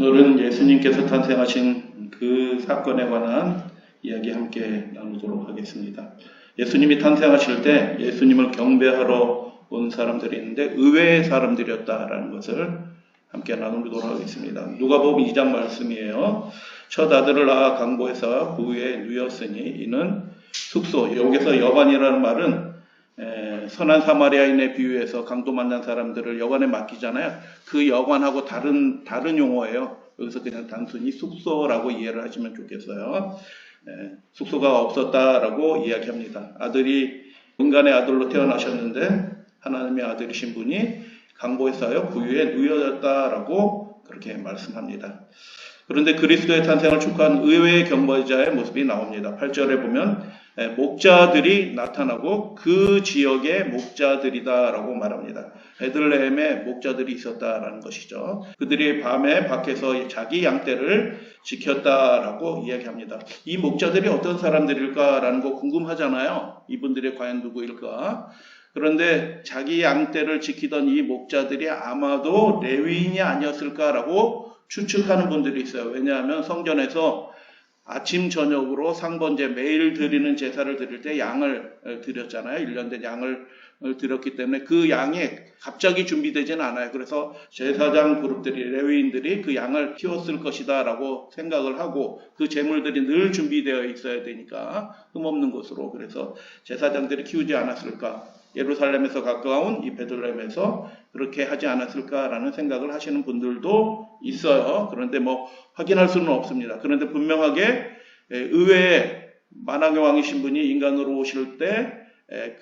오늘은 예수님께서 탄생하신 그 사건에 관한 이야기 함께 나누도록 하겠습니다. 예수님이 탄생하실 때 예수님을 경배하러 온 사람들이 있는데 의외의 사람들이었다라는 것을 함께 나누도록 하겠습니다. 누가복음 2장 말씀이에요. 첫 아들을 낳아 강보에서 그 위에 누였으니 이는 숙소. 여기서 여관이라는 말은 선한 사마리아인에 비유해서 강도 만난 사람들을 여관에 맡기잖아요. 그 여관하고 다른 용어예요. 여기서 그냥 단순히 숙소라고 이해를 하시면 좋겠어요. 숙소가 없었다라고 이야기합니다. 아들이 인간의 아들로 태어나셨는데 하나님의 아들이신 분이 강보에 쌓여 구유에 누여졌다라고 그렇게 말씀합니다. 그런데 그리스도의 탄생을 축하한 의외의 경배자의 모습이 나옵니다. 8절에 보면 목자들이 나타나고 그 지역의 목자들이다라고 말합니다. 베들레헴에 목자들이 있었다라는 것이죠. 그들이 밤에 밖에서 자기 양떼를 지켰다라고 이야기합니다. 이 목자들이 어떤 사람들일까라는 거 궁금하잖아요. 이분들이 과연 누구일까? 그런데 자기 양떼를 지키던 이 목자들이 아마도 레위인이 아니었을까라고 추측하는 분들이 있어요. 왜냐하면 성전에서 아침 저녁으로 상번제 매일 드리는 제사를 드릴 때 양을 드렸잖아요. 1년 된 양을 드렸기 때문에 그 양이 갑자기 준비되지는 않아요. 그래서 제사장 그룹들이 레위인들이 그 양을 키웠을 것이다 라고 생각을 하고 그 제물들이 늘 준비되어 있어야 되니까 흠없는 것으로 그래서 제사장들이 키우지 않았을까. 예루살렘에서 가까운 이 베들레헴에서 그렇게 하지 않았을까라는 생각을 하시는 분들도 있어요. 그런데 확인할 수는 없습니다. 그런데 분명하게 의외의 만왕의 왕이신 분이 인간으로 오실 때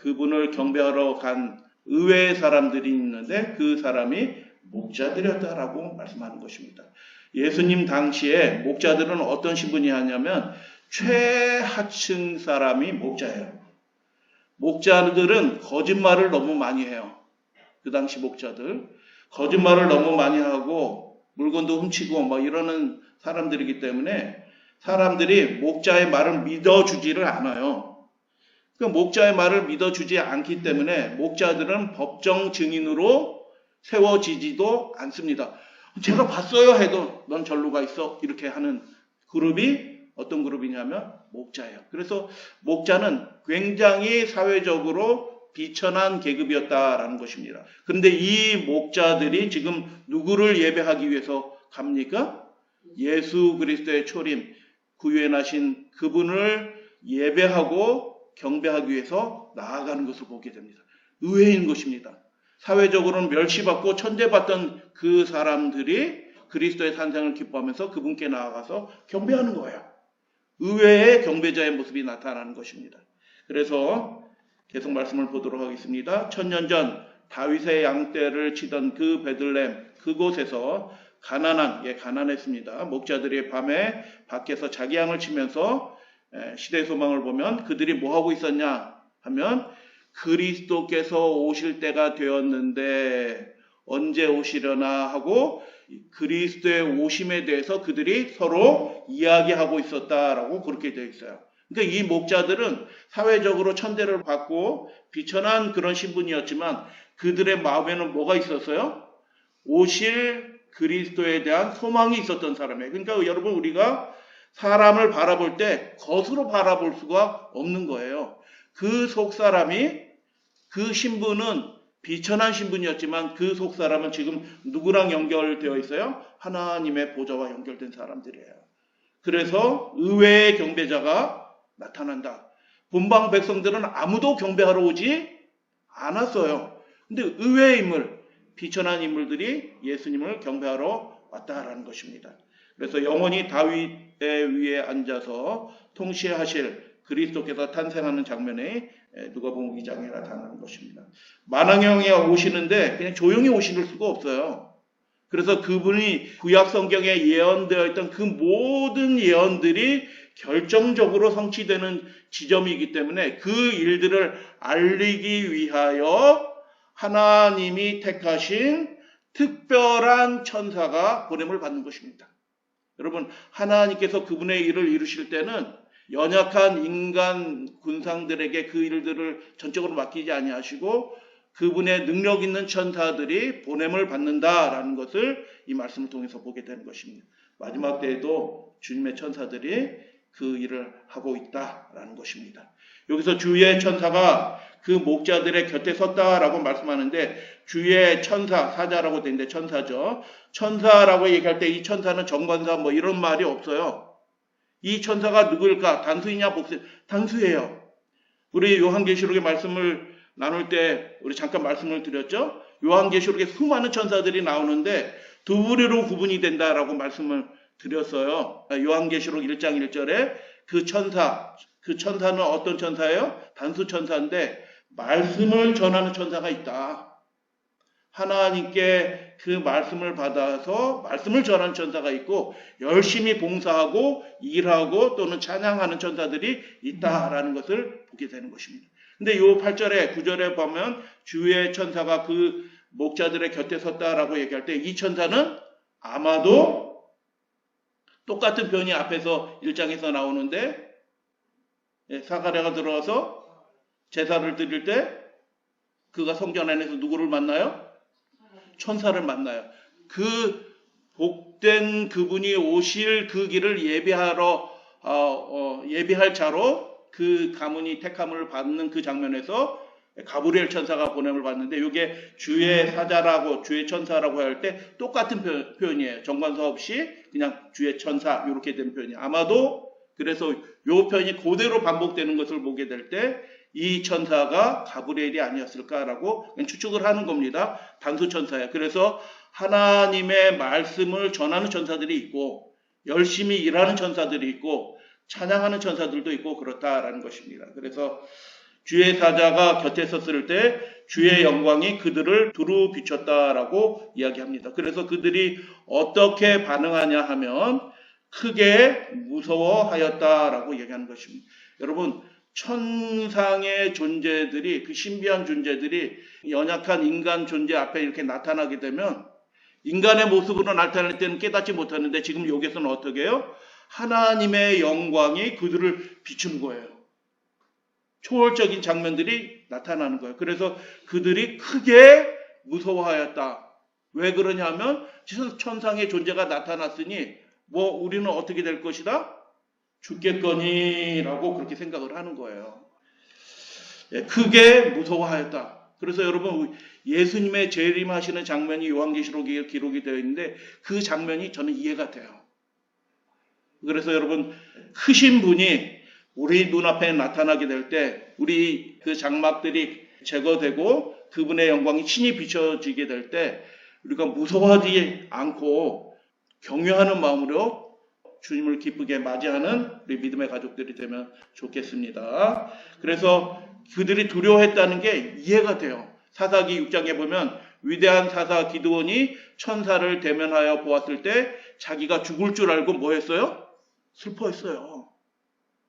그분을 경배하러 간 의외의 사람들이 있는데 그 사람이 목자들이었다라고 말씀하는 것입니다. 예수님 당시에 목자들은 어떤 신분이 하냐면 최하층 사람이 목자예요. 목자들은 거짓말을 너무 많이 해요. 그 당시 목자들. 거짓말을 너무 많이 하고 물건도 훔치고 이러는 사람들이기 때문에 사람들이 목자의 말을 믿어주지를 않아요. 그 목자의 말을 믿어주지 않기 때문에 목자들은 법정 증인으로 세워지지도 않습니다. 제가 봤어요 해도 넌 절로 가 있어 이렇게 하는 그룹이 어떤 그룹이냐면 목자예요. 그래서 목자는 굉장히 사회적으로 비천한 계급이었다라는 것입니다. 그런데 이 목자들이 지금 누구를 예배하기 위해서 갑니까? 예수 그리스도의 초림, 구유에 나신 그분을 예배하고 경배하기 위해서 나아가는 것을 보게 됩니다. 의외인 것입니다. 사회적으로는 멸시받고 천대받던 그 사람들이 그리스도의 탄생을 기뻐하면서 그분께 나아가서 경배하는 거예요. 의외의 경배자의 모습이 나타나는 것입니다. 그래서 계속 말씀을 보도록 하겠습니다. 천년 전 다윗의 양떼를 치던 그 베들레헴 그곳에서 가난했습니다. 목자들이 밤에 밖에서 자기 양을 치면서 시대의 소망을 보면 그들이 뭐하고 있었냐 하면 그리스도께서 오실 때가 되었는데 언제 오시려나 하고 그리스도의 오심에 대해서 그들이 서로 이야기하고 있었다라고 그렇게 되어 있어요. 그러니까 이 목자들은 사회적으로 천대를 받고 비천한 그런 신분이었지만 그들의 마음에는 뭐가 있었어요? 오실 그리스도에 대한 소망이 있었던 사람이에요. 그러니까 여러분 우리가 사람을 바라볼 때 겉으로 바라볼 수가 없는 거예요. 그 속사람이 그 신분은 비천한 신분이었지만 그 속사람은 지금 누구랑 연결되어 있어요? 하나님의 보좌와 연결된 사람들이에요. 그래서 의외의 경배자가 나타난다. 본방 백성들은 아무도 경배하러 오지 않았어요. 근데 의외의 인물, 비천한 인물들이 예수님을 경배하러 왔다라는 것입니다. 그래서 영원히 다윗의 위에 앉아서 통치하실 그리스도께서 탄생하는 장면에 누가복음 2장에 나타나는 것입니다. 만왕의 왕이 오시는데 그냥 조용히 오실 수가 없어요. 그래서 그분이 구약 성경에 예언되어 있던 그 모든 예언들이 결정적으로 성취되는 지점이기 때문에 그 일들을 알리기 위하여 하나님이 택하신 특별한 천사가 보냄을 받는 것입니다. 여러분 하나님께서 그분의 일을 이루실 때는 연약한 인간 군상들에게 그 일들을 전적으로 맡기지 아니하시고 그분의 능력 있는 천사들이 보냄을 받는다라는 것을 이 말씀을 통해서 보게 되는 것입니다. 마지막 때에도 주님의 천사들이 그 일을 하고 있다라는 것입니다. 여기서 주의 천사가 그 목자들의 곁에 섰다라고 말씀하는데 주의 천사, 사자라고 되는데 천사죠. 천사라고 얘기할 때 이 천사는 정관사 뭐 이런 말이 없어요. 이 천사가 누구일까? 단수이냐 복수? 단수예요. 우리 요한계시록의 말씀을 나눌 때 우리 잠깐 말씀을 드렸죠. 요한계시록에 수많은 천사들이 나오는데 두 부류로 구분이 된다라고 말씀을 드렸어요. 요한계시록 1장 1절에 그 천사는 어떤 천사예요? 단수 천사인데 말씀을 전하는 천사가 있다. 하나님께 그 말씀을 받아서 말씀을 전하는 천사가 있고 열심히 봉사하고 일하고 또는 찬양하는 천사들이 있다라는 것을 보게 되는 것입니다. 근데 요 8절에 9절에 보면 주의 천사가 그 목자들의 곁에 섰다라고 얘기할 때 이 천사는 아마도 똑같은 표현이 앞에서 1장에서 나오는데 사가랴가 들어와서 제사를 드릴 때 그가 성전 안에서 누구를 만나요? 천사를 만나요. 그 복된 그분이 오실 그 길을 예비할 자로 그 가문이 택함을 받는 그 장면에서 가브리엘 천사가 보냄을 받는데 이게 주의 사자라고 주의 천사라고 할 때 똑같은 표현이에요. 정관사 없이 그냥 주의 천사 이렇게 된 표현이에요. 아마도 그래서 이 표현이 그대로 반복되는 것을 보게 될 때 이 천사가 가브리엘이 아니었을까라고 추측을 하는 겁니다. 단수 천사예요. 그래서 하나님의 말씀을 전하는 천사들이 있고 열심히 일하는 천사들이 있고 찬양하는 천사들도 있고 그렇다라는 것입니다. 그래서 주의 사자가 곁에 섰을 때 주의 영광이 그들을 두루 비췄다라고 이야기합니다. 그래서 그들이 어떻게 반응하냐 하면 크게 무서워하였다라고 얘기하는 것입니다. 여러분, 천상의 존재들이 그 신비한 존재들이 연약한 인간 존재 앞에 이렇게 나타나게 되면 인간의 모습으로 나타날 때는 깨닫지 못하는데 지금 여기서는 어떻게 해요? 하나님의 영광이 그들을 비추는 거예요. 초월적인 장면들이 나타나는 거예요. 그래서 그들이 크게 무서워하였다. 왜 그러냐면 천상의 존재가 나타났으니 뭐 우리는 어떻게 될 것이다? 죽겠거니라고 그렇게 생각을 하는 거예요. 크게 무서워하였다. 그래서 여러분 예수님의 재림하시는 장면이 요한계시록에 기록이 되어 있는데 그 장면이 저는 이해가 돼요. 그래서 여러분 크신 분이 우리 눈앞에 나타나게 될 때 우리 그 장막들이 제거되고 그분의 영광이 친히 비춰지게 될 때 우리가 무서워하지 않고 경외하는 마음으로 주님을 기쁘게 맞이하는 우리 믿음의 가족들이 되면 좋겠습니다. 그래서 그들이 두려워했다는 게 이해가 돼요. 사사기 6장에 보면 위대한 사사 기드온이 천사를 대면하여 보았을 때 자기가 죽을 줄 알고 뭐 했어요? 슬퍼했어요.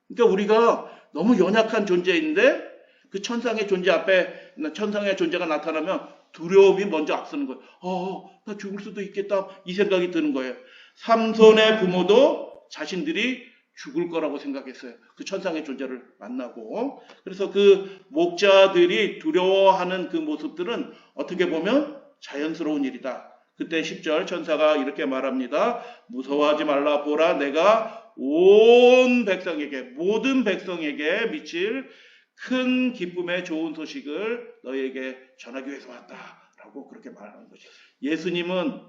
그러니까 우리가 너무 연약한 존재인데 그 천상의 존재 앞에 천상의 존재가 나타나면 두려움이 먼저 앞서는 거예요. 나 죽을 수도 있겠다 이 생각이 드는 거예요. 삼손의 부모도 자신들이 죽을 거라고 생각했어요. 그 천상의 존재를 만나고. 그래서 그 목자들이 두려워하는 그 모습들은 어떻게 보면 자연스러운 일이다. 그때 10절 천사가 이렇게 말합니다. 무서워하지 말라. 보라 내가 온 백성에게 모든 백성에게 미칠 큰 기쁨의 좋은 소식을 너희에게 전하기 위해서 왔다라고 그렇게 말하는 거죠. 예수님은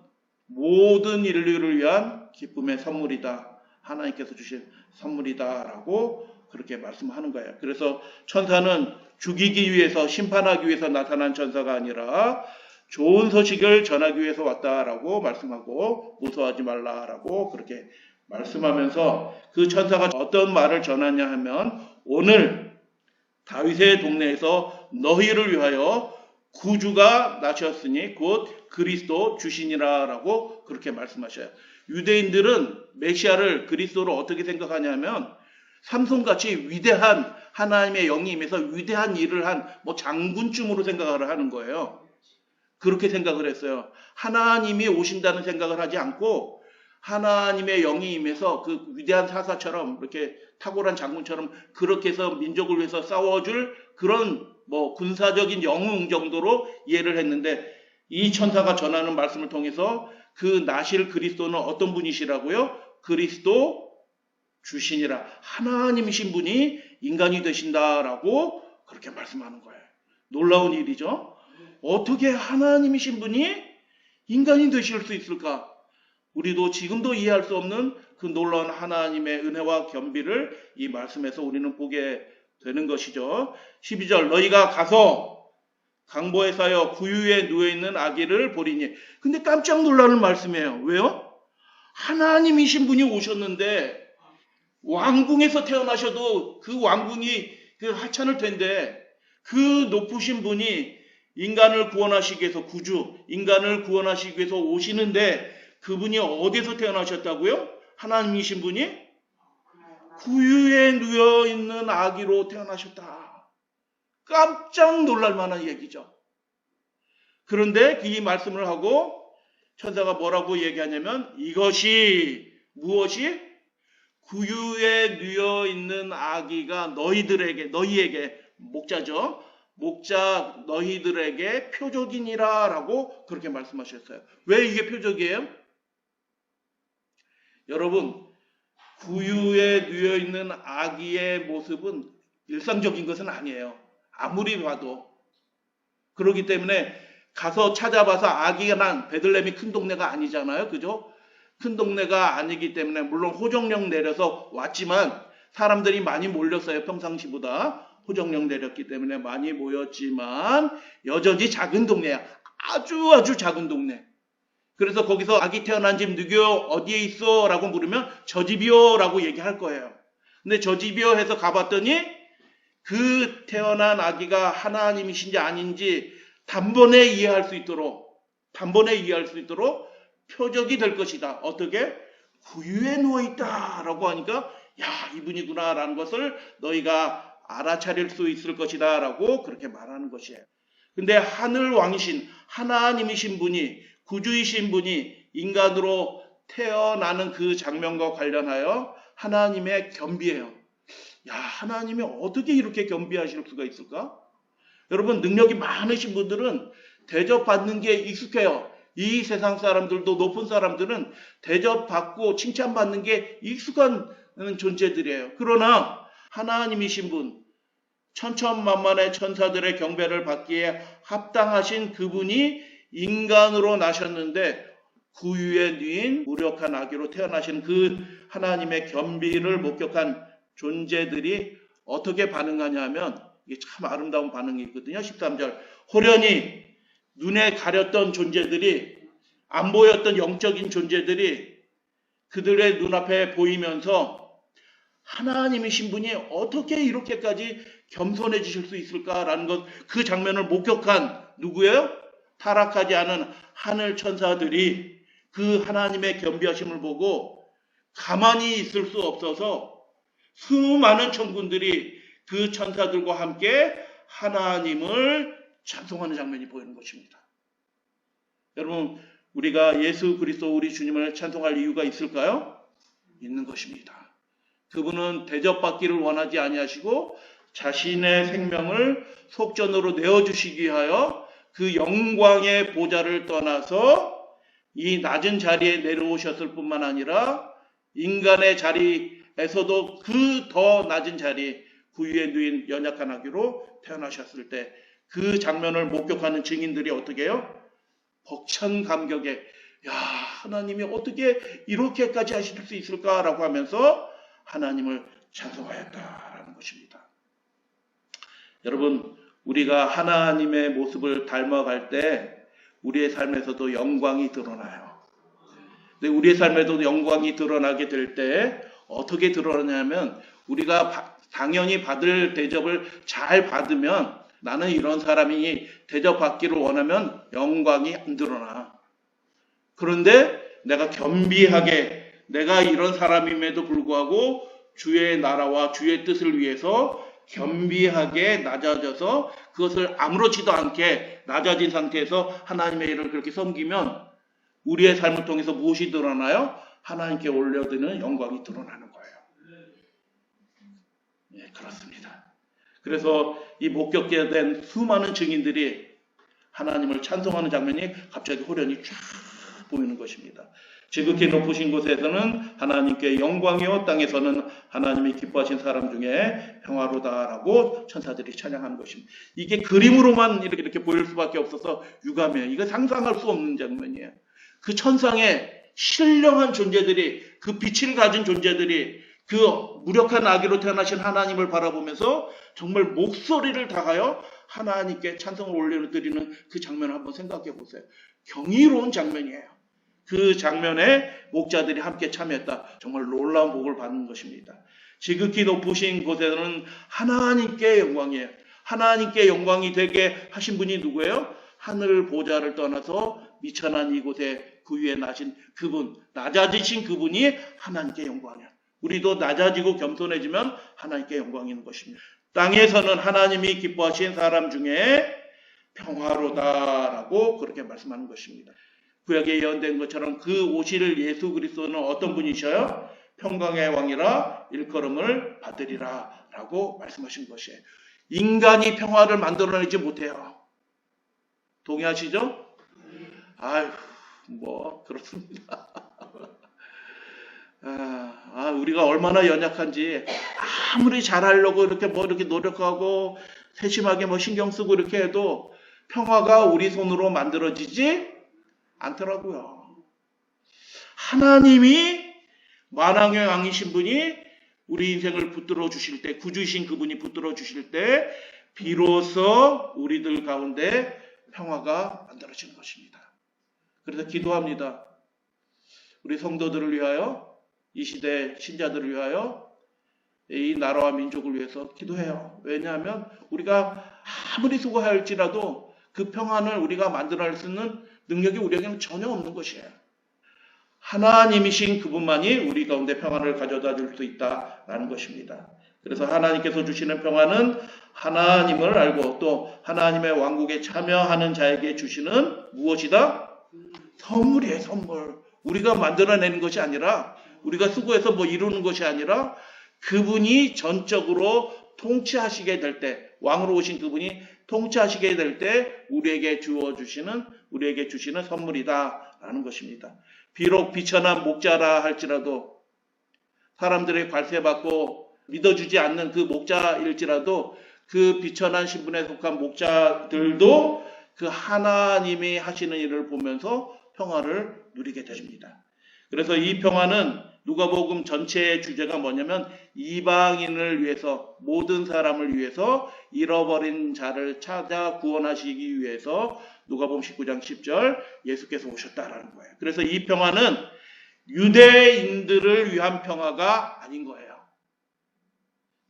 모든 인류를 위한 기쁨의 선물이다. 하나님께서 주신 선물이다라고 그렇게 말씀하는 거예요. 그래서 천사는 죽이기 위해서 심판하기 위해서 나타난 천사가 아니라 좋은 소식을 전하기 위해서 왔다라고 말씀하고 무서워하지 말라라고 그렇게 말씀하면서 그 천사가 어떤 말을 전하냐 하면 오늘 다윗의 동네에서 너희를 위하여 구주가 나셨으니 곧 그리스도 주시니라라고 그렇게 말씀하셔요. 유대인들은 메시아를 그리스도로 어떻게 생각하냐면 삼손같이 위대한 하나님의 영이 임해서 위대한 일을 한 뭐 장군쯤으로 생각을 하는 거예요. 그렇게 생각을 했어요. 하나님이 오신다는 생각을 하지 않고 하나님의 영이 임해서 그 위대한 사사처럼 이렇게 탁월한 장군처럼 그렇게 해서 민족을 위해서 싸워줄 그런 뭐 군사적인 영웅 정도로 이해를 했는데 이 천사가 전하는 말씀을 통해서 그 나실 그리스도는 어떤 분이시라고요? 그리스도 주신이라 하나님이신 분이 인간이 되신다라고 그렇게 말씀하는 거예요. 놀라운 일이죠. 어떻게 하나님이신 분이 인간이 되실 수 있을까? 우리도 지금도 이해할 수 없는 그 놀라운 하나님의 은혜와 겸비를 이 말씀에서 우리는 보게 되는 것이죠. 12절 너희가 가서 강보에 쌓여 구유에 누워있는 아기를 보리니. 근데 깜짝 놀라는 말씀이에요. 왜요? 하나님이신 분이 오셨는데 왕궁에서 태어나셔도 그 왕궁이 그 하찮을 텐데 그 높으신 분이 인간을 구원하시기 위해서 구주, 인간을 구원하시기 위해서 오시는데 그분이 어디서 태어나셨다고요? 하나님이신 분이 구유에 누워있는 아기로 태어나셨다. 깜짝 놀랄 만한 얘기죠. 그런데 이 말씀을 하고 천사가 뭐라고 얘기하냐면 이것이 무엇이? 구유에 누워있는 아기가 너희에게 목자죠. 목자 너희들에게 표적이니라 라고 그렇게 말씀하셨어요. 왜 이게 표적이에요? 여러분 구유에 누워있는 아기의 모습은 일상적인 것은 아니에요. 아무리 봐도. 그렇기 때문에 가서 찾아봐서 아기가 난 베들레헴이 큰 동네가 아니잖아요. 그죠? 큰 동네가 아니기 때문에 물론 호정령 내려서 왔지만 사람들이 많이 몰렸어요. 평상시보다. 호정령 내렸기 때문에 많이 모였지만 여전히 작은 동네야. 아주 작은 동네. 그래서 거기서 아기 태어난 집 누구요? 어디에 있어? 라고 물으면 저 집이요 라고 얘기할 거예요. 근데 저 집이요 해서 가봤더니 그 태어난 아기가 하나님이신지 아닌지 단번에 이해할 수 있도록 표적이 될 것이다. 어떻게? 구유에 누워있다 라고 하니까 야 이분이구나 라는 것을 너희가 알아차릴 수 있을 것이다 라고 그렇게 말하는 것이에요. 근데 하늘 왕이신 하나님이신 분이 구주이신 분이 인간으로 태어나는 그 장면과 관련하여 하나님의 겸비예요. 야 하나님이 어떻게 이렇게 겸비하실 수가 있을까? 여러분 능력이 많으신 분들은 대접받는 게 익숙해요. 이 세상 사람들도 높은 사람들은 대접받고 칭찬받는 게 익숙한 존재들이에요. 그러나 하나님이신 분, 천천만만의 천사들의 경배를 받기에 합당하신 그분이 인간으로 나셨는데 구유에 누인 무력한 아기로 태어나신 그 하나님의 겸비를 목격한 존재들이 어떻게 반응하냐 하면 이게 참 아름다운 반응이 있거든요. 13절 호련히 눈에 가렸던 존재들이 안 보였던 영적인 존재들이 그들의 눈앞에 보이면서 하나님이신 분이 어떻게 이렇게까지 겸손해지실 수 있을까라는 것, 그 장면을 목격한 누구예요? 타락하지 않은 하늘 천사들이 그 하나님의 겸비하심을 보고 가만히 있을 수 없어서 수많은 천군들이 그 천사들과 함께 하나님을 찬송하는 장면이 보이는 것입니다. 여러분 우리가 예수 그리스도 우리 주님을 찬송할 이유가 있을까요? 있는 것입니다. 그분은 대접받기를 원하지 아니하시고 자신의 생명을 속전으로 내어주시기 위하여 그 영광의 보좌를 떠나서 이 낮은 자리에 내려오셨을 뿐만 아니라 인간의 자리에서도 그 더 낮은 자리 구유에 누인 연약한 아기로 태어나셨을 때 그 장면을 목격하는 증인들이 어떻게 해요? 벅찬 감격에 야 하나님이 어떻게 이렇게까지 하실 수 있을까라고 하면서 하나님을 찬송하였다라는 것입니다. 여러분 우리가 하나님의 모습을 닮아갈 때 우리의 삶에서도 영광이 드러나요. 근데 우리의 삶에도 영광이 드러나게 될 때 어떻게 드러나냐면 우리가 당연히 받을 대접을 잘 받으면 나는 이런 사람이 대접받기를 원하면 영광이 안 드러나. 그런데 내가 겸비하게 내가 이런 사람임에도 불구하고 주의 나라와 주의 뜻을 위해서 겸비하게 낮아져서 그것을 아무렇지도 않게 낮아진 상태에서 하나님의 일을 그렇게 섬기면 우리의 삶을 통해서 무엇이 드러나요? 하나님께 올려드리는 영광이 드러나는 거예요. 네, 그렇습니다. 그래서 이 목격게 된 수많은 증인들이 하나님을 찬송하는 장면이 갑자기 호련히 쫙 보이는 것입니다. 지극히 높으신 곳에서는 하나님께 영광이요, 땅에서는 하나님이 기뻐하신 사람 중에 평화로다라고 천사들이 찬양하는 것입니다. 이게 그림으로만 이렇게 보일 수밖에 없어서 유감해요. 이거 상상할 수 없는 장면이에요. 그 천상에 신령한 존재들이, 그 빛을 가진 존재들이 그 무력한 아기로 태어나신 하나님을 바라보면서 정말 목소리를 다하여 하나님께 찬송을 올려드리는 그 장면을 한번 생각해 보세요. 경이로운 장면이에요. 그 장면에 목자들이 함께 참여했다. 정말 놀라운 복을 받는 것입니다. 지극히 높으신 곳에서는 하나님께 영광이에요. 하나님께 영광이 되게 하신 분이 누구예요? 하늘 보좌를 떠나서 미천한 이곳에 그 위에 나신 그분, 낮아지신 그분이 하나님께 영광이에요. 우리도 낮아지고 겸손해지면 하나님께 영광이 있는 것입니다. 땅에서는 하나님이 기뻐하신 사람 중에 평화로다라고 그렇게 말씀하는 것입니다. 구약에 예언된 것처럼 그 오실 예수 그리스도는 어떤 분이셔요? 평강의 왕이라 일컬음을 받으리라 라고 말씀하신 것이에요. 인간이 평화를 만들어내지 못해요. 동의하시죠? 아유, 그렇습니다. 우리가 얼마나 연약한지, 아무리 잘하려고 이렇게 노력하고 세심하게 신경 쓰고 이렇게 해도 평화가 우리 손으로 만들어지지 않더라고요. 하나님이 만왕의 왕이신 분이 우리 인생을 붙들어 주실 때, 구주이신 그분이 붙들어 주실 때 비로소 우리들 가운데 평화가 만들어지는 것입니다. 그래서 기도합니다. 우리 성도들을 위하여, 이 시대 신자들을 위하여, 이 나라와 민족을 위해서 기도해요. 왜냐하면 우리가 아무리 수고할지라도 그 평안을 우리가 만들어낼 수 있는 능력이 우리에게는 전혀 없는 것이에요. 하나님이신 그분만이 우리 가운데 평안을 가져다 줄 수 있다라는 것입니다. 그래서 하나님께서 주시는 평안은 하나님을 알고 또 하나님의 왕국에 참여하는 자에게 주시는 무엇이다? 선물이에요, 선물. 우리가 만들어내는 것이 아니라, 우리가 수고해서 이루는 것이 아니라 그분이 전적으로 통치하시게 될 때, 왕으로 오신 그분이 통치하시게 될 때 우리에게 주시는 선물이다라는 것입니다. 비록 비천한 목자라 할지라도, 사람들의 괄세받고 믿어주지 않는 그 목자일지라도, 그 비천한 신분에 속한 목자들도 그 하나님이 하시는 일을 보면서 평화를 누리게 되십니다. 그래서 이 평화는 누가복음 전체의 주제가 뭐냐면 이방인을 위해서, 모든 사람을 위해서, 잃어버린 자를 찾아 구원하시기 위해서 누가복음 19장 10절 예수께서 오셨다라는 거예요. 그래서 이 평화는 유대인들을 위한 평화가 아닌 거예요.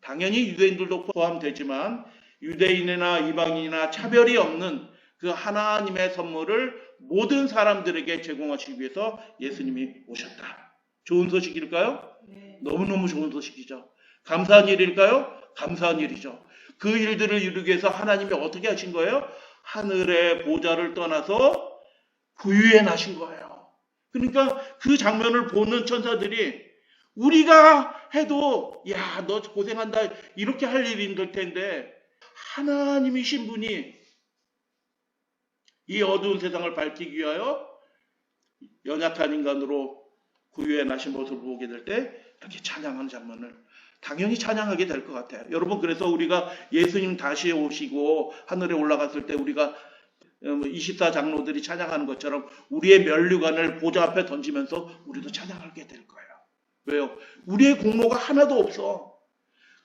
당연히 유대인들도 포함되지만 유대인이나 이방인이나 차별이 없는 그 하나님의 선물을 모든 사람들에게 제공하시기 위해서 예수님이 오셨다. 좋은 소식일까요? 네. 너무너무 좋은 소식이죠. 감사한 일일까요? 감사한 일이죠. 그 일들을 이루기 위해서 하나님이 어떻게 하신 거예요? 하늘의 보좌를 떠나서 구유에 나신 거예요. 그러니까 그 장면을 보는 천사들이 우리가 해도 야, 너 고생한다 이렇게 할 일이 있을 텐데 하나님이신 분이 이 어두운 세상을 밝히기 위하여 연약한 인간으로 구유에 나신 모습을 보게 될 때 이렇게 찬양하는 장면을 당연히 찬양하게 될 것 같아요. 여러분, 그래서 우리가 예수님 다시 오시고 하늘에 올라갔을 때 우리가 24장로들이 찬양하는 것처럼 우리의 면류관을 보좌 앞에 던지면서 우리도 찬양하게 될 거예요. 왜요? 우리의 공로가 하나도 없어.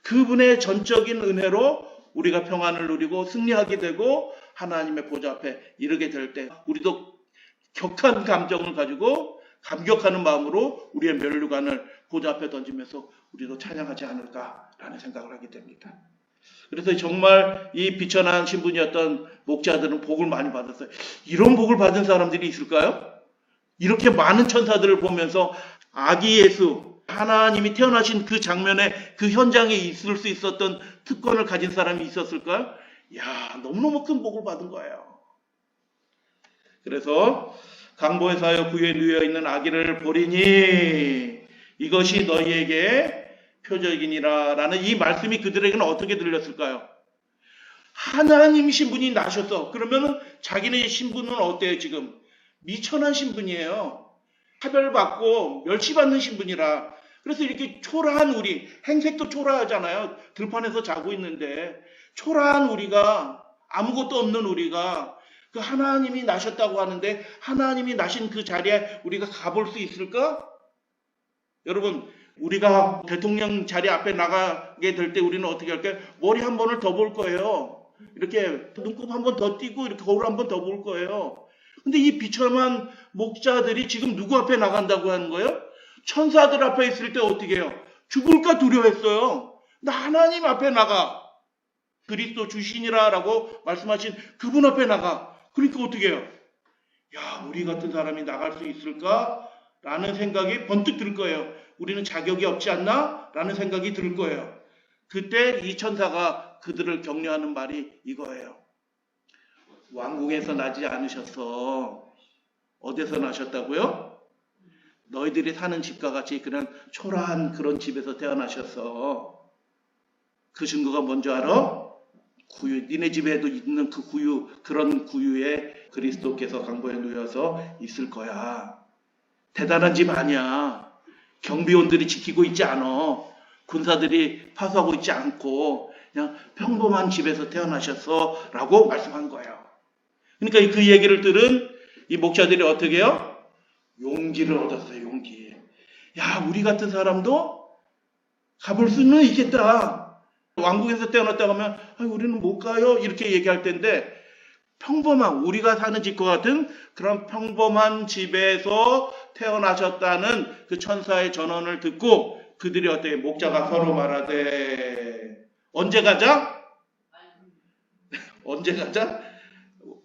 그분의 전적인 은혜로 우리가 평안을 누리고 승리하게 되고 하나님의 보좌 앞에 이르게 될 때 우리도 격한 감정을 가지고 감격하는 마음으로 우리의 면류관을 보좌 앞에 던지면서 우리도 찬양하지 않을까라는 생각을 하게 됩니다. 그래서 정말 이 비천한 신분이었던 목자들은 복을 많이 받았어요. 이런 복을 받은 사람들이 있을까요? 이렇게 많은 천사들을 보면서 아기 예수, 하나님이 태어나신 그 장면에, 그 현장에 있을 수 있었던 특권을 가진 사람이 있었을까요? 야, 너무너무 큰 복을 받은 거예요. 그래서 강보에서 하여 구유에 누워 있는 아기를 보리니 이것이 너희에게 표적이니라 라는 이 말씀이 그들에게는 어떻게 들렸을까요? 하나님 신분이 나셨어. 그러면 자기네 신분은 어때요 지금? 미천한 신분이에요. 차별받고 멸시받는 신분이라. 그래서 이렇게 초라한 우리, 행색도 초라하잖아요. 들판에서 자고 있는데 초라한 우리가, 아무것도 없는 우리가 그 하나님이 나셨다고 하는데 하나님이 나신 그 자리에 우리가 가볼 수 있을까? 여러분, 우리가 대통령 자리 앞에 나가게 될 때 우리는 어떻게 할까요? 머리 한 번을 더 볼 거예요. 이렇게 눈곱 한 번 더 띄고 이렇게 거울 한 번 더 볼 거예요. 근데 이 비참한 목자들이 지금 누구 앞에 나간다고 하는 거예요? 천사들 앞에 있을 때 어떻게 해요? 죽을까 두려워했어요. 나 하나님 앞에 나가. 그리스도 주신이라라고 말씀하신 그분 앞에 나가. 그러니까 어떻게 해요? 야, 우리 같은 사람이 나갈 수 있을까? 라는 생각이 번뜩 들 거예요. 우리는 자격이 없지 않나? 라는 생각이 들 거예요. 그때 이 천사가 그들을 격려하는 말이 이거예요. 왕궁에서 나지 않으셨어. 어디서 나셨다고요? 너희들이 사는 집과 같이 그런 초라한 그런 집에서 태어나셨어. 그 증거가 뭔지 알아? 구유, 니네 집에도 있는 그 구유, 그런 구유에 그리스도께서 강보에 누워서 있을 거야. 대단한 집 아니야. 경비원들이 지키고 있지 않아. 군사들이 파수하고 있지 않고 그냥 평범한 집에서 태어나셨어 라고 말씀한 거예요. 그러니까 그 얘기를 들은 이 목자들이 어떻게 해요? 용기를 얻었어요. 용기. 야, 우리 같은 사람도 가볼 수는 있겠다. 왕국에서 태어났다고 하면 우리는 못 가요 이렇게 얘기할 텐데, 평범한 우리가 사는 집과 같은 그런 평범한 집에서 태어나셨다는 그 천사의 전언을 듣고 그들이 어떻게, 목자가 서로 말하되 언제 가자? 언제 가자?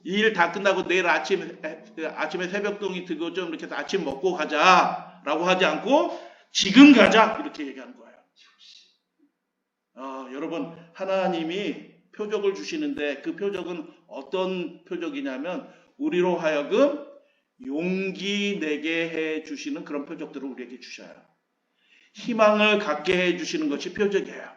이 일 다 끝나고 내일 아침에 새벽동이 들고 좀 이렇게 해서 아침 먹고 가자라고 하지 않고 지금 가자 이렇게 얘기하는 거예요. 여러분, 하나님이 표적을 주시는데 그 표적은 어떤 표적이냐면 우리로 하여금 용기 내게 해 주시는 그런 표적들을 우리에게 주셔요. 희망을 갖게 해 주시는 것이 표적이에요.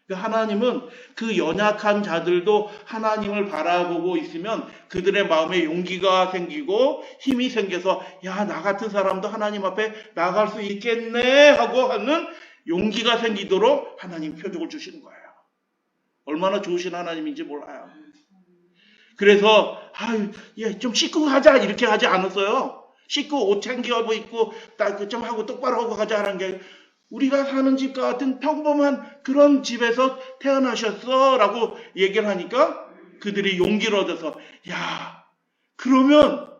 하나님은 그 연약한 자들도 하나님을 바라보고 있으면 그들의 마음에 용기가 생기고 힘이 생겨서 야, 나 같은 사람도 하나님 앞에 나갈 수 있겠네 하고 하는 용기가 생기도록 하나님 표적을 주시는 거예요. 얼마나 좋으신 하나님인지 몰라요. 그래서 좀 씻고 가자 이렇게 하지 않았어요. 씻고 옷 챙겨 입고 딱 좀 하고 똑바로 하고 가자 하는 게, 우리가 사는 집과 같은 평범한 그런 집에서 태어나셨어 라고 얘기를 하니까 그들이 용기를 얻어서 야, 그러면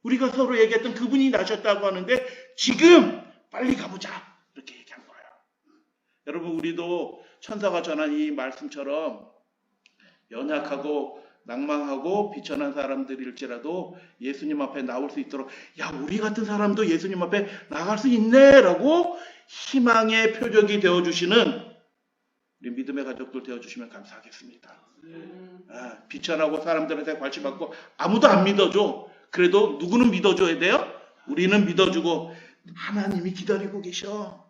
우리가 서로 얘기했던 그분이 나셨다고 하는데 지금 빨리 가보자 이렇게 얘기한 거예요. 여러분, 우리도 천사가 전한 이 말씀처럼 연약하고 낭망하고 비천한 사람들일지라도 예수님 앞에 나올 수 있도록, 야, 우리 같은 사람도 예수님 앞에 나갈 수 있네 라고 희망의 표적이 되어주시는 우리 믿음의 가족들 되어주시면 감사하겠습니다. 비천하고 사람들한테 관심받고 아무도 안 믿어줘. 그래도 누구는 믿어줘야 돼요? 우리는 믿어주고, 하나님이 기다리고 계셔,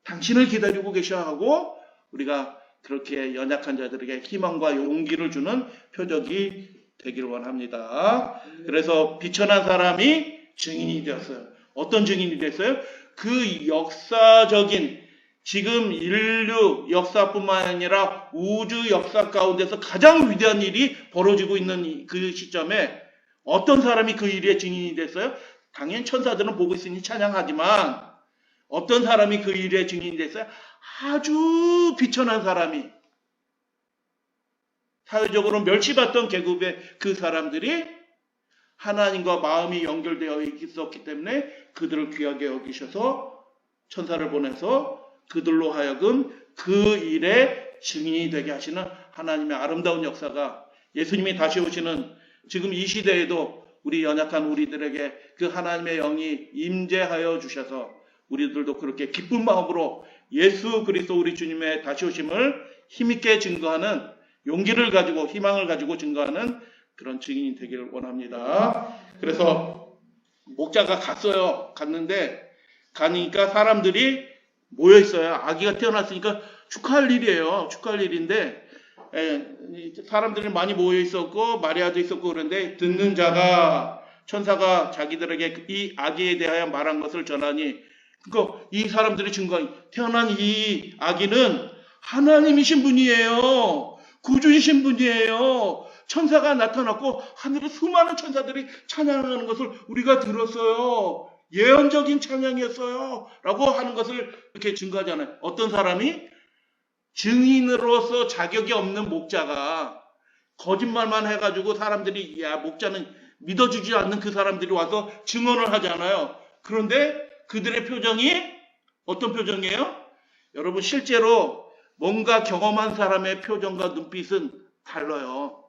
당신을 기다리고 계셔 하고 우리가 그렇게 연약한 자들에게 희망과 용기를 주는 표적이 되기를 원합니다. 그래서 비천한 사람이 증인이 되었어요. 어떤 증인이 됐어요? 그 역사적인, 지금 인류 역사뿐만 아니라 우주 역사 가운데서 가장 위대한 일이 벌어지고 있는 그 시점에 어떤 사람이 그 일의 증인이 됐어요? 당연히 천사들은 보고 있으니 찬양하지만 어떤 사람이 그 일의 증인이 됐어요? 아주 비천한 사람이, 사회적으로 멸시받던 계급의 그 사람들이 하나님과 마음이 연결되어 있었기 때문에 그들을 귀하게 여기셔서 천사를 보내서 그들로 하여금 그 일의 증인이 되게 하시는 하나님의 아름다운 역사가, 예수님이 다시 오시는 지금 이 시대에도 우리 연약한 우리들에게 그 하나님의 영이 임재하여 주셔서 우리들도 그렇게 기쁜 마음으로 예수 그리스도 우리 주님의 다시 오심을 힘있게 증거하는, 용기를 가지고 희망을 가지고 증거하는 그런 증인이 되기를 원합니다. 그래서 목자가 갔어요. 갔는데 가니까 사람들이 모여 있어요. 아기가 태어났으니까 축하할 일이에요. 축하할 일인데 사람들이 많이 모여 있었고 마리아도 있었고 그런데 듣는 자가 천사가 자기들에게 이 아기에 대하여 말한 것을 전하니 그러니까 이 사람들이 증거하니 태어난 이 아기는 하나님이신 분이에요. 구주이신 분이에요. 천사가 나타났고 하늘에 수많은 천사들이 찬양하는 것을 우리가 들었어요. 예언적인 찬양이었어요. 라고 하는 것을 이렇게 증거하잖아요. 어떤 사람이 증인으로서 자격이 없는 목자가 거짓말만 해가지고 사람들이 야 목자는 믿어주지 않는 그 사람들이 와서 증언을 하잖아요. 그런데 그들의 표정이 어떤 표정이에요? 여러분 실제로 뭔가 경험한 사람의 표정과 눈빛은 달라요.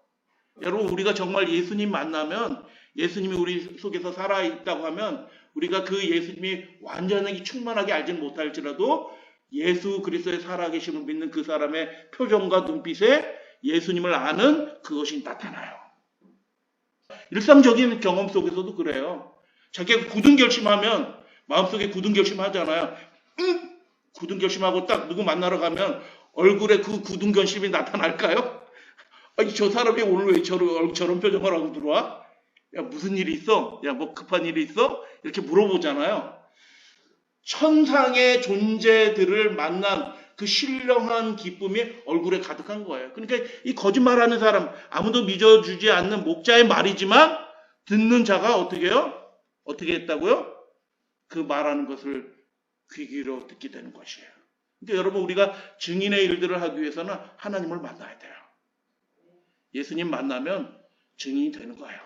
여러분 우리가 정말 예수님 만나면 예수님이 우리 속에서 살아있다고 하면 우리가 그 예수님이 완전히 충만하게 알지는 못할지라도 예수 그리스도의 살아계심을 믿는 그 사람의 표정과 눈빛에 예수님을 아는 그것이 나타나요. 일상적인 경험 속에서도 그래요. 자기가 굳은 결심하면 마음속에 굳은 결심하잖아요. 굳은 결심하고 딱 누구 만나러 가면 얼굴에 그 굳은 결심이 나타날까요? 아니, 저 사람이 오늘 왜 저런 표정을 하고 들어와? 야, 무슨 일이 있어? 야, 뭐 급한 일이 있어? 이렇게 물어보잖아요. 천상의 존재들을 만난 그 신령한 기쁨이 얼굴에 가득한 거예요. 그러니까 이 거짓말하는 사람, 아무도 믿어주지 않는 목자의 말이지만 듣는 자가 어떻게 해요? 어떻게 했다고요? 그 말하는 것을 귀 기울여 듣게 되는 것이에요. 그러니까 여러분 우리가 증인의 일들을 하기 위해서는 하나님을 만나야 돼요. 예수님 만나면 증인이 되는 거예요.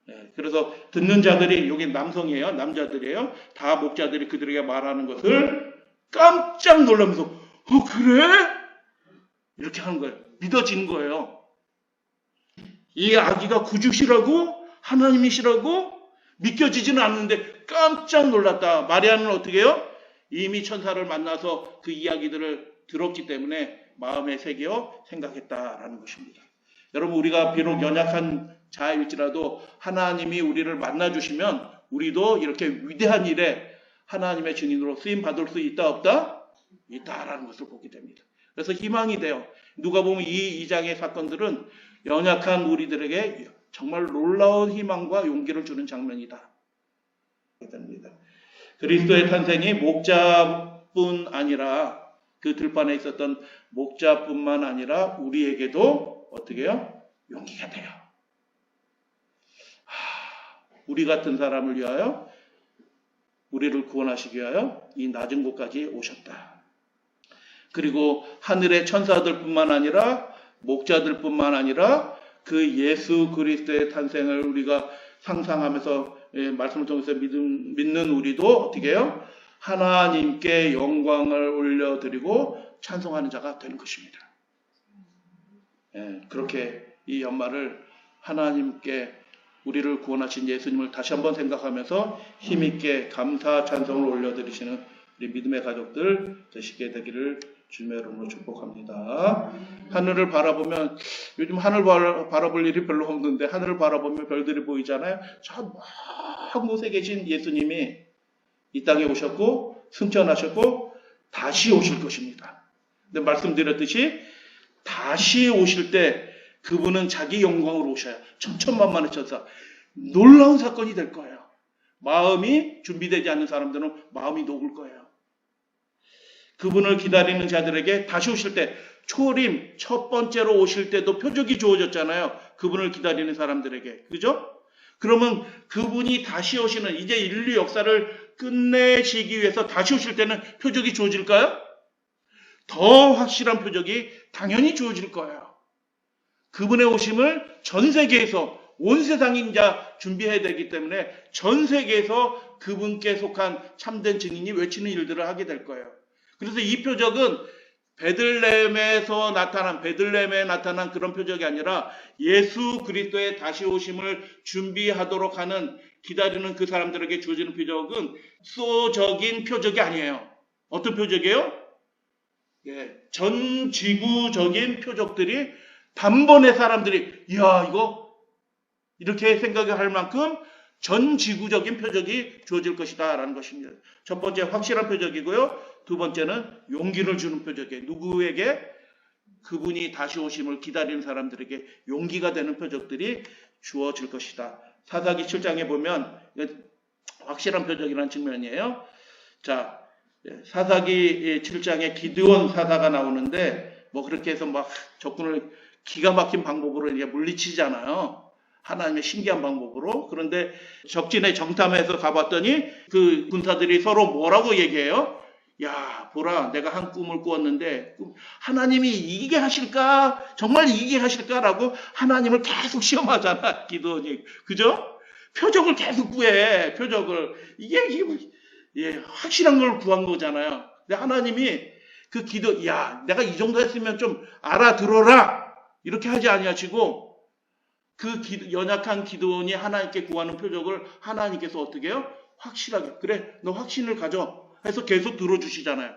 네, 그래서 듣는 자들이 여기 남성이에요. 남자들이에요. 다 목자들이 그들에게 말하는 것을 깜짝 놀라면서 그래? 이렇게 하는 거예요. 믿어지는 거예요. 이 아기가 구주시라고 하나님이시라고 믿겨지지는 않는데 깜짝 놀랐다. 마리아는 어떻게 해요? 이미 천사를 만나서 그 이야기들을 들었기 때문에 마음에 새겨 생각했다라는 것입니다. 여러분 우리가 비록 연약한 자일지라도 하나님이 우리를 만나주시면 우리도 이렇게 위대한 일에 하나님의 증인으로 쓰임 받을 수 있다 없다? 있다라는 것을 보게 됩니다. 그래서 희망이 돼요. 누가 보면 이 2장의 사건들은 연약한 우리들에게 정말 놀라운 희망과 용기를 주는 장면이다. 그리스도의 탄생이 목자뿐 아니라 그 들판에 있었던 목자뿐만 아니라 우리에게도 어떻게 해요? 용기가 돼요. 우리 같은 사람을 위하여 우리를 구원하시기 위하여 이 낮은 곳까지 오셨다. 그리고 하늘의 천사들뿐만 아니라 목자들뿐만 아니라 그 예수 그리스도의 탄생을 우리가 상상하면서 말씀을 통해서 믿는 우리도 어떻게 해요? 하나님께 영광을 올려드리고 찬송하는 자가 되는 것입니다. 그렇게 이 연말을 하나님께 우리를 구원하신 예수님을 다시 한번 생각하면서 힘있게 감사 찬송을 올려드리시는 우리 믿음의 가족들 되시게 되기를 주님의 이름으로 축복합니다. 하늘을 바라보면 요즘 하늘 바라볼 일이 별로 없는데 하늘을 바라보면 별들이 보이잖아요. 저 먼 곳에 계신 예수님이 이 땅에 오셨고 승천하셨고 다시 오실 것입니다. 근데 말씀드렸듯이 다시 오실 때 그분은 자기 영광으로 오셔요. 천천만만의 천사. 놀라운 사건이 될 거예요. 마음이 준비되지 않는 사람들은 마음이 녹을 거예요. 그분을 기다리는 자들에게 다시 오실 때 초림 첫 번째로 오실 때도 표적이 주어졌잖아요. 그분을 기다리는 사람들에게. 그죠? 그러면 그분이 다시 오시는 이제 인류 역사를 끝내시기 위해서 다시 오실 때는 표적이 주어질까요? 더 확실한 표적이 당연히 주어질 거예요. 그분의 오심을 전 세계에서 온 세상인 자 준비해야 되기 때문에 전 세계에서 그분께 속한 참된 증인이 외치는 일들을 하게 될 거예요. 그래서 이 표적은 베들레헴에 나타난 그런 표적이 아니라 예수 그리스도의 다시 오심을 준비하도록 하는 기다리는 그 사람들에게 주어지는 표적은 수적인 표적이 아니에요. 어떤 표적이에요? 전 지구적인 표적들이 단번에 사람들이 이거 이렇게 생각할 만큼 전 지구적인 표적이 주어질 것이다 라는 것입니다. 첫 번째 확실한 표적이고요. 두 번째는 용기를 주는 표적이에요. 누구에게? 그분이 다시 오심을 기다리는 사람들에게 용기가 되는 표적들이 주어질 것이다. 사사기 7장에 보면 확실한 표적이라는 측면이에요. 자, 사사기 7장에 기드온 사사가 나오는데 뭐 그렇게 해서 막 적군을 기가 막힌 방법으로 이제 물리치잖아요. 하나님의 신기한 방법으로. 그런데 적진에 정탐해서 가봤더니 그 군사들이 서로 뭐라고 얘기해요? 야, 보라, 내가 한 꿈을 꾸었는데 하나님이 이기게 하실까? 정말 이기게 하실까라고 하나님을 계속 시험하잖아, 기도원이. 그죠? 표적을 계속 구해, 표적을. 이게 확실한 걸 구한 거잖아요. 근데 하나님이 그 기도, 야, 내가 이 정도 했으면 좀 알아들어라! 이렇게 하지 아니하시고, 그 연약한 기도원이 하나님께 구하는 표적을 하나님께서 어떻게 해요? 확실하게. 그래, 너 확신을 가져. 해서 계속 들어주시잖아요. 참,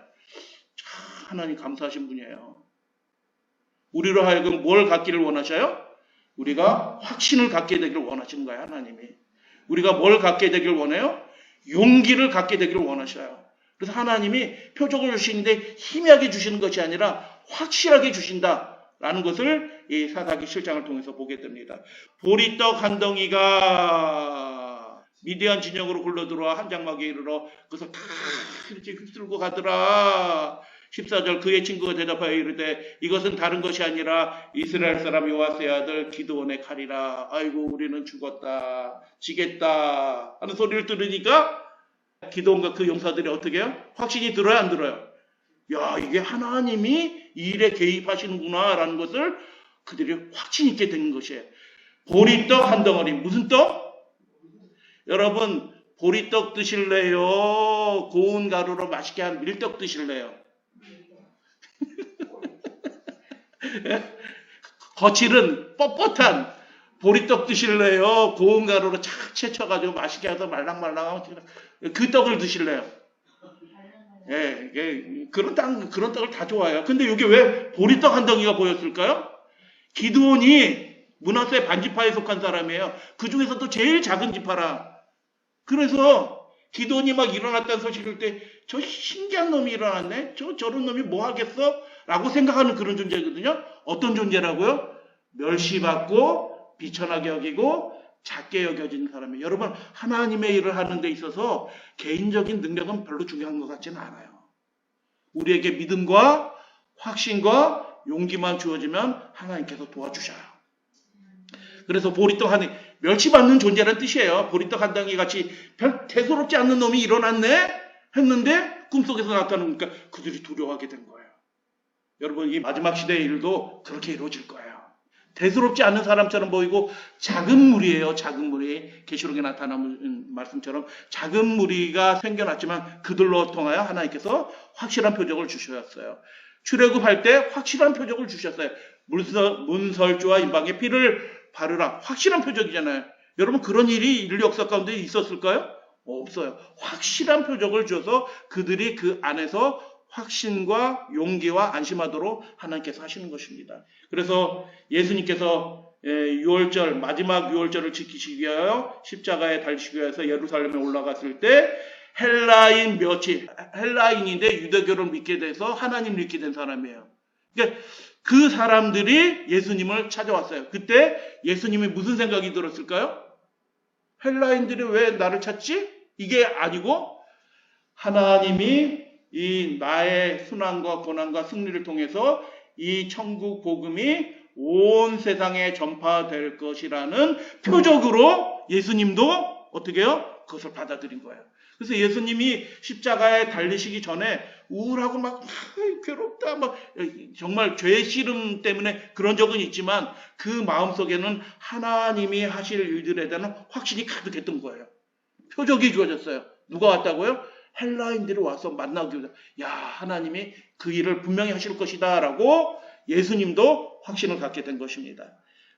하나님 감사하신 분이에요. 우리로 하여금 뭘 갖기를 원하셔요? 우리가 확신을 갖게 되기를 원하시는 거예요, 하나님이. 우리가 뭘 갖게 되기를 원해요? 용기를 갖게 되기를 원하셔요. 그래서 하나님이 표적을 주시는데 희미하게 주시는 것이 아니라 확실하게 주신다라는 것을 이 사사기 7장을 통해서 보게 됩니다. 보리떡 한 덩이가 미디안 진영으로 굴러들어와 한 장막에 이르러 그것을 다 이렇게 휩쓸고 가더라. 14절 그의 친구가 대답하여 이르되 이것은 다른 것이 아니라 이스라엘 사람 요아스의 아들 기드온의 칼이라. 아이고 우리는 죽었다. 지겠다 하는 소리를 들으니까 기드온과 그 용사들이 어떻게 해요? 확신이 들어요, 안 들어요? 야, 이게 하나님이 이 일에 개입하시는구나 라는 것을 그들이 확신 있게 된 것이에요. 보리떡 한 덩어리. 무슨 떡? 여러분, 보리떡 드실래요? 고운 가루로 맛있게 한 밀떡 드실래요? 거칠은 뻣뻣한 보리떡 드실래요? 고운 가루로 착 채쳐가지고 맛있게 해서 말랑말랑한 그 떡을 드실래요? 그런 떡을 다 좋아해요. 근데 여기 왜 보리떡 한 덩이가 보였을까요? 기드온이 므낫세 반지파에 속한 사람이에요. 그 중에서도 제일 작은 지파라. 그래서 기드온이 막 일어났다는 소식을 때 저 신기한 놈이 일어났네? 저런 놈이 뭐 하겠어? 라고 생각하는 그런 존재거든요. 어떤 존재라고요? 멸시받고 비천하게 여기고 작게 여겨지는 사람이에요. 여러분, 하나님의 일을 하는 데 있어서 개인적인 능력은 별로 중요한 것 같지는 않아요. 우리에게 믿음과 확신과 용기만 주어지면 하나님께서 도와주셔요. 그래서 보리떡 한 덩이, 멸시받는 존재라는 뜻이에요. 보리떡 한 덩이 같이 별 대수롭지 않는 놈이 일어났네? 했는데 꿈속에서 나타나니까 그들이 두려워하게 된 거예요. 여러분, 이 마지막 시대의 일도 그렇게 이루어질 거예요. 대수롭지 않은 사람처럼 보이고 작은 무리예요. 작은 무리. 계시록에 나타나는 말씀처럼 작은 무리가 생겨났지만 그들로 통하여 하나님께서 확실한 표적을 주셨어요. 출애굽할 때 확실한 표적을 주셨어요. 문설주와 임방에 피를 바르라. 확실한 표적이잖아요. 여러분, 그런 일이 인류 역사 가운데 있었을까요? 없어요. 확실한 표적을 줘서 그들이 그 안에서 확신과 용기와 안심하도록 하나님께서 하시는 것입니다. 그래서 예수님께서 6월절, 마지막 6월절을 지키시기 위하여 십자가에 달리시기 위해서 예루살렘에 올라갔을 때 헬라인인데 유대교를 믿게 돼서 하나님을 믿게 된 사람이에요. 그러니까 그 사람들이 예수님을 찾아왔어요. 그때 예수님이 무슨 생각이 들었을까요? 헬라인들이 왜 나를 찾지? 이게 아니고 하나님이 이 나의 순환과 고난과 승리를 통해서 이 천국 복음이 온 세상에 전파될 것이라는 표적으로 예수님도 어떻게 해요? 그것을 받아들인 거예요. 그래서 예수님이 십자가에 달리시기 전에 우울하고 막 괴롭다, 막 정말 죄의 씨름 때문에 그런 적은 있지만 그 마음속에는 하나님이 하실 일들에 대한 확신이 가득했던 거예요. 표적이 주어졌어요. 누가 왔다고요? 헬라인들이 와서 만나기 위해서 야, 하나님이 그 일을 분명히 하실 것이다 라고 예수님도 확신을 갖게 된 것입니다.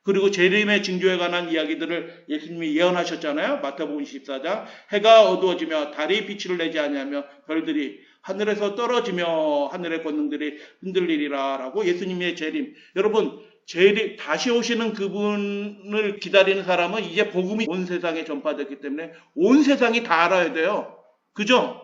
그리고 재림의 징조에 관한 이야기들을 예수님이 예언하셨잖아요. 마태복음 24장 해가 어두워지며 달이 빛을 내지 아니하며 별들이 하늘에서 떨어지며 하늘의 권능들이 흔들리리라 라고 예수님의 재림. 여러분, 재림 다시 오시는 그분을 기다리는 사람은 이제 복음이 온 세상에 전파됐기 때문에 온 세상이 다 알아야 돼요. 그죠?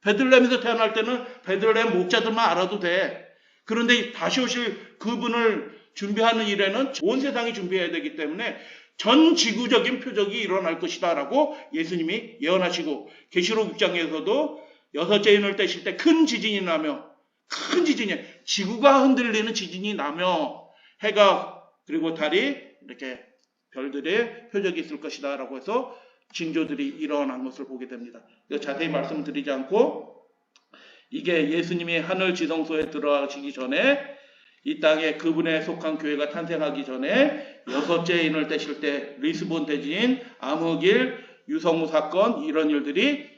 베들레헴에서 태어날 때는 베들레헴 목자들만 알아도 돼. 그런데 다시 오실 그분을 준비하는 일에는 온 세상이 준비해야 되기 때문에 전 지구적인 표적이 일어날 것이다 라고 예수님이 예언하시고, 계시록 6장에서도 여섯째 인을 떼실 때 큰 지진이 나며, 큰 지진이, 지구가 흔들리는 지진이 나며 해가 그리고 달이 이렇게 별들의 표적이 있을 것이다 라고 해서 징조들이 일어난 것을 보게 됩니다. 자세히 말씀드리지 않고, 이게 예수님이 하늘 지성소에 들어가시기 전에 이 땅에 그분에 속한 교회가 탄생하기 전에 여섯째 인을 떼실 때 리스본 대지진, 암흑일, 유성우 사건, 이런 일들이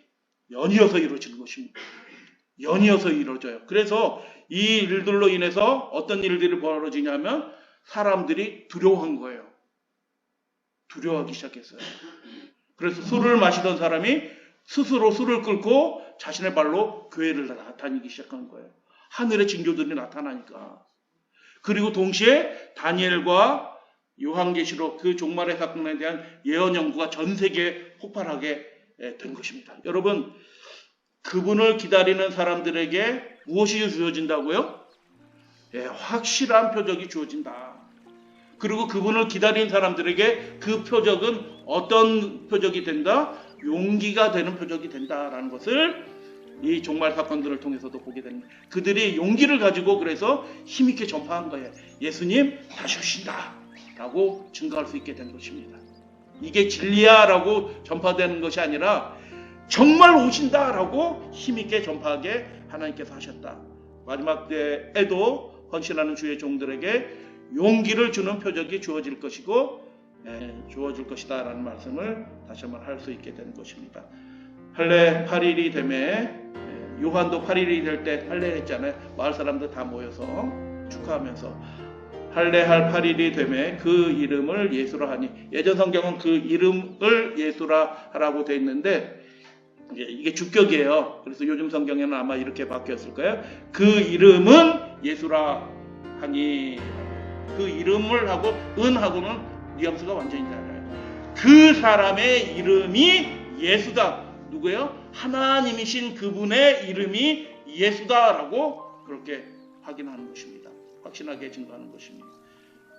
연이어서 이루어지는 것입니다. 연이어서 이루어져요. 그래서 이 일들로 인해서 어떤 일들이 벌어지냐면 사람들이 두려워한 거예요. 두려워하기 시작했어요. 그래서 술을 마시던 사람이 스스로 술을 끊고 자신의 발로 교회를 다니기 시작한 거예요. 하늘의 징조들이 나타나니까. 그리고 동시에 다니엘과 요한계시록 그 종말의 사건에 대한 예언 연구가 전 세계에 폭발하게 된 것입니다. 여러분, 그분을 기다리는 사람들에게 무엇이 주어진다고요? 확실한 표적이 주어진다. 그리고 그분을 기다리는 사람들에게 그 표적은 어떤 표적이 된다? 용기가 되는 표적이 된다라는 것을 이 종말 사건들을 통해서도 보게 됩니다. 그들이 용기를 가지고 그래서 힘있게 전파한 거예요. 예수님 다시 오신다 라고 증거할 수 있게 된 것입니다. 이게 진리야 라고 전파되는 것이 아니라 정말 오신다 라고 힘있게 전파하게 하나님께서 하셨다. 마지막 때에도 헌신하는 주의 종들에게 용기를 주는 표적이 주어질 것이고 주어질 것이다 라는 말씀을 다시 한번 할 수 있게 되는 것입니다. 할례 8일이 되매, 요한도 8일이 될 때 할례했잖아요. 마을 사람들 다 모여서 축하하면서 할례할 8일이 되매 그 이름을 예수라 하니, 예전 성경은 그 이름을 예수라 하라고 되어 있는데 이게 주격이에요. 그래서 요즘 성경에는 아마 이렇게 바뀌었을 거예요. 그 이름은 예수라 하니, 그 이름을 하고 은하고는 뉘앙스가 완전히 달라요. 그 사람의 이름이 예수다. 누구예요? 하나님이신 그분의 이름이 예수다라고 그렇게 확인하는 것입니다. 확신하게 증거하는 것입니다.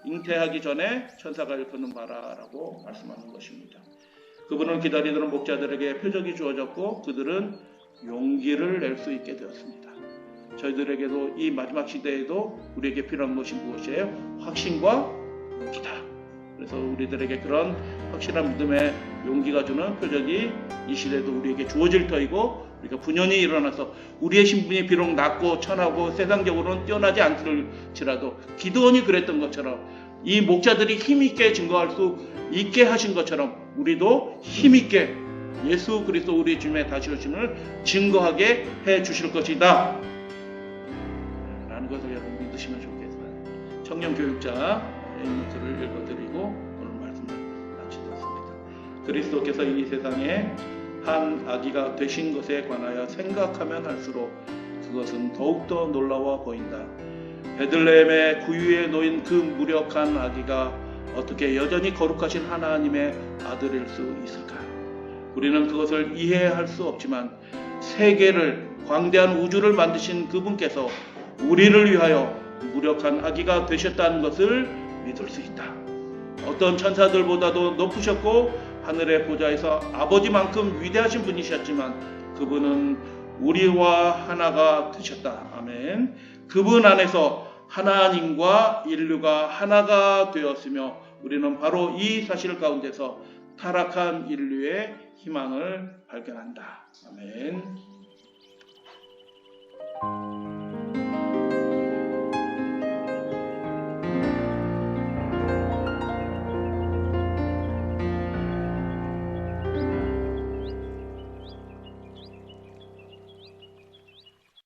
잉태하기 전에 천사가 일컫는 바라라고 말씀하는 것입니다. 그분을 기다리던 목자들에게 표적이 주어졌고 그들은 용기를 낼 수 있게 되었습니다. 저희들에게도 이 마지막 시대에도 우리에게 필요한 것이 무엇이에요? 확신과 용기다. 그래서 우리들에게 그런 확실한 믿음의 용기가 주는 표적이 이 시대에도 우리에게 주어질 터이고, 우리가 분연히 일어나서 우리의 신분이 비록 낮고 천하고 세상적으로는 뛰어나지 않을지라도 기드온이 그랬던 것처럼 이 목자들이 힘있게 증거할 수 있게 하신 것처럼 우리도 힘있게 예수 그리스도 우리 주님의 다시 오심을 증거하게 해 주실 것이다 라는 것을 여러분 믿으시면 좋겠어요. 청년교육자 인물들을 읽어드리고 오늘 말씀을 마치겠습니다. 그리스도께서 이 세상에 한 아기가 되신 것에 관하여 생각하면 할수록 그것은 더욱더 놀라워 보인다. 베들레헴의 구유에 놓인 그 무력한 아기가 어떻게 여전히 거룩하신 하나님의 아들일 수 있을까? 우리는 그것을 이해할 수 없지만 세계를, 광대한 우주를 만드신 그분께서 우리를 위하여 무력한 아기가 되셨다는 것을 믿을 수 있다. 어떤 천사들보다도 높으셨고 하늘의 보좌에서 아버지만큼 위대하신 분이셨지만 그분은 우리와 하나가 되셨다. 아멘. 그분 안에서 하나님과 인류가 하나가 되었으며 우리는 바로 이 사실 가운데서 타락한 인류의 희망을 발견한다. 아멘.